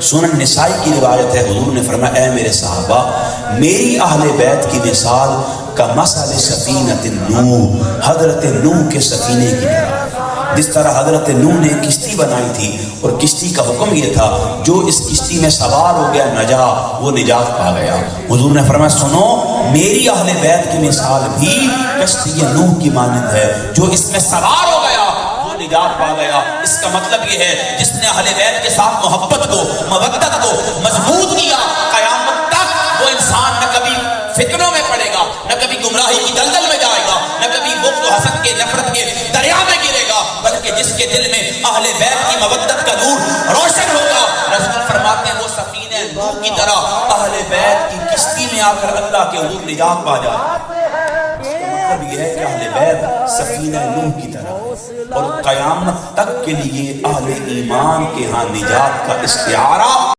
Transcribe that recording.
سنن نسائی کی روایت ہے، حضور نے فرمایا اے میرے صحابہ، میری اہل بیت کی مثال کا مثل سفینۃ نوح، حضرت نوح کے سفینے کی طرح۔ جس طرح حضرت نوح نے کشتی بنائی تھی اور کشتی کا حکم یہ تھا جو اس کشتی میں سوار ہو گیا نجا وہ نجات پا گیا۔ حضور نے فرمایا سنو میری اہل بیت کی مثال بھی کشتی نوح کی مانند ہے، جو اس میں سوار ہو گیا نجات پا گیا۔ اس کا مطلب یہ ہے جس نے اہل بیت کے ساتھ محبت کو مودت کو مضبوط کیا، قیامت تک وہ انسان نہ کبھی فتنوں میں پڑے گا، نہ کبھی گمراہی کی دلدل میں جائے گا، نہ کبھی بغض و حسد کے نفرت کے دریا میں گرے گا، بلکہ جس کے دل میں اہل بیت کی مودت کا نور روشن ہوگا، رسول فرماتے ہیں وہ سفینہ نوح کی طرح اہل بیت کی کشتی میں آ کر اللہ کے حضور نجات پا جائے۔ مطلب یہ ہے کہ اہل بیت سفینہ نوح کی طرح اور قیامت تک کے لیے اہل ایمان کے ہاں نجات کا استعارہ